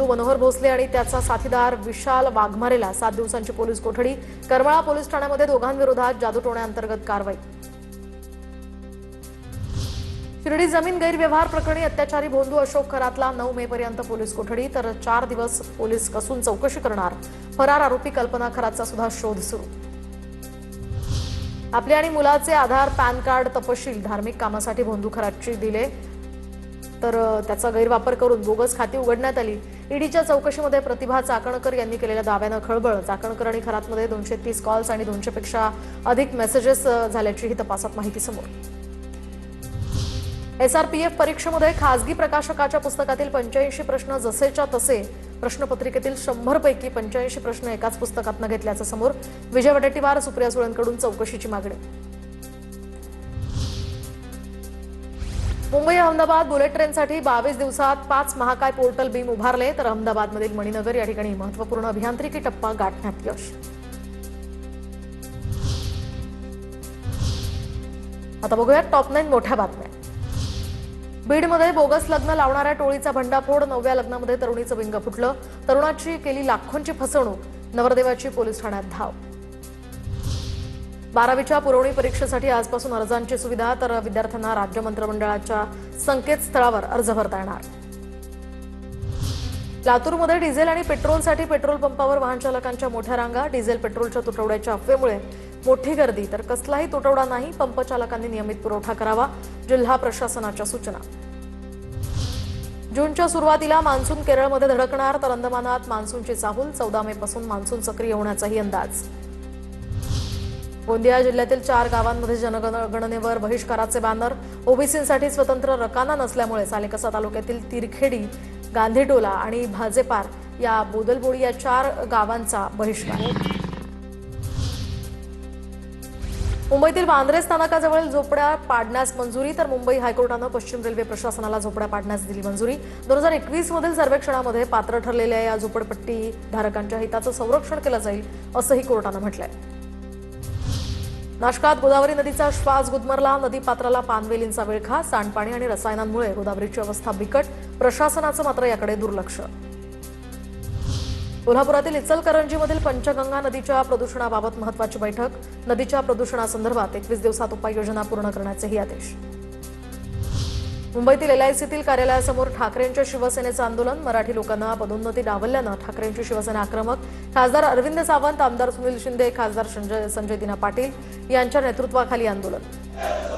मनोहर भोसले आणि त्याचा साथीदार विशाल वाघमारेला 7 दिवसांची पोलीस कोठडी। करमाळा पोलीस ठाण्यामध्ये दोघांविरोधात जादूटोण्याअंतर्गत कारवाई। शिर्डी जमीन गैरव्यवहार प्रकरणी अत्याचारी भोंदू अशोक खरातला 9 मे पर्यंत पोलीस कोठडी, तर 4 दिवस पोलीस कसून चौकशी करणार। फरार आरोपी कल्पना खरातचा सुद्धा शोध सुरू। आपले आणि मुलाचे आधार पॅन कार्ड तपशील धार्मिक कामासाठी भोंदू खरातची दिले, तर त्याचा गैरवापर करून बोगस खाती उघडण्यात आली। ईडीच्या चौकशीमध्ये प्रतिभा चाकणकर यांनी केलेल्या दाव्यानं खळबळ। चाकणकर आणि खरातमध्ये 230 कॉल्स आणि 200 पेक्षा अधिक मेसेजेस झाल्याची ही तपासात माहिती समोर। एसआरपीएफ परीक्षेमध्ये खासगी प्रकाशकाच्या पुस्तकातील 85 प्रश्न जसेच्या तसे, प्रश्नपत्रिकेतील 100 पैकी 85 प्रश्न एकाच पुस्तकातून घेतल्याचं समोर। विजय वडेट्टीवार सुप्रिया सुळेंकडून चौकशीची मागणी। मुंबई अहमदाबाद बुलेट ट्रेनसाठी 22 दिवसात 5 महाकाय पोर्टल बीम उभारले, तर अहमदाबादमधील मणिनगर या ठिकाणी महत्त्वपूर्ण अभियांत्रिकी टप्पा गाठण्यात यश। आता बघूया टॉप 9 मोठ्या बातम्या। बीडमध्ये बोगस लग्न लावणाऱ्या टोळीचा भंडाफोड। 9व्या लग्नामध्ये तरुणीचं बिंग फुटलं। तरुणाची केली लाखोंची फसवणूक। नवरदेवाची पोलीस ठाण्यात धाव। 12वीच्या पुरवणी परीक्षेसाठी आजपासून अर्जांची सुविधा, तर विद्यार्थ्यांना राज्य मंत्रिमंडळाच्या संकेतस्थळावर अर्ज भरता येणार। लातूरमध्ये डिझेल आणि पेट्रोलसाठी पेट्रोल पंपावर वाहन चालकांच्या मोठ्या रांगा। डिझेल पेट्रोलच्या तुटवड्याच्या अफवेमुळे मोठी गर्दी, तर कसलाही तुटवडा नाही, पंप चालकांनी नियमित पुरवठा करावा, जिल्हा प्रशासनाच्या सूचना। जूनच्या सुरुवातीला मान्सून केरळमध्ये धडकणार, तर अंदमानात मान्सूनची चाहूल। 14 मे पासून मान्सून सक्रिय होण्याचाही अंदाज। गोंदिया जिल्ह्यातील 4 गावांमध्ये जनगणनेवर बहिष्काराचे बॅनर। ओबीसींसाठी स्वतंत्र रकाना नसल्यामुळे सालेकसा तालुक्यातील तिरखेडी, गांधीटोला आणि भाजेपार या बोदलबोडी या 4 गावांचा बहिष्कार। मुंबईतील वांद्रे स्थानकाजवळ झोपड्या पाडण्यास मंजुरी, तर मुंबई हायकोर्टानं पश्चिम रेल्वे प्रशासनाला झोपड्या पाडण्यास दिली मंजुरी। 2021 मधील सर्वेक्षणामध्ये पात्र ठरलेल्या या झोपडपट्टी धारकांच्या हिताचं संरक्षण केलं जाईल, असंही कोर्टानं म्हटलंय। नाशकात गोदावरी नदीचा श्वास गुदमरला। नदीपात्राला पानवेलींचा विळखा। सांडपाणी आणि रसायनांमुळे गोदावरीची अवस्था बिकट, प्रशासनाचं मात्र याकडे दुर्लक्ष। कोल्हापुरातील इचलकरंजीमधील पंचगंगा नदीच्या प्रदूषणाबाबत महत्त्वाची बैठक। नदीच्या प्रदूषणासंदर्भात 21 दिवसात उपाययोजना पूर्ण करण्याचेही आदेश। मुंबईतील एलआयसीतील कार्यालयासमोर ठाकरेंच्या शिवसेनेचं आंदोलन। मराठी लोकांना पदोन्नती डावलल्यानं ठाकरेंची शिवसेना आक्रमक। खासदार अरविंद सावंत, आमदार सुनील शिंदे, खासदार संजय दिना पाटील यांच्या नेतृत्वाखाली आंदोलन।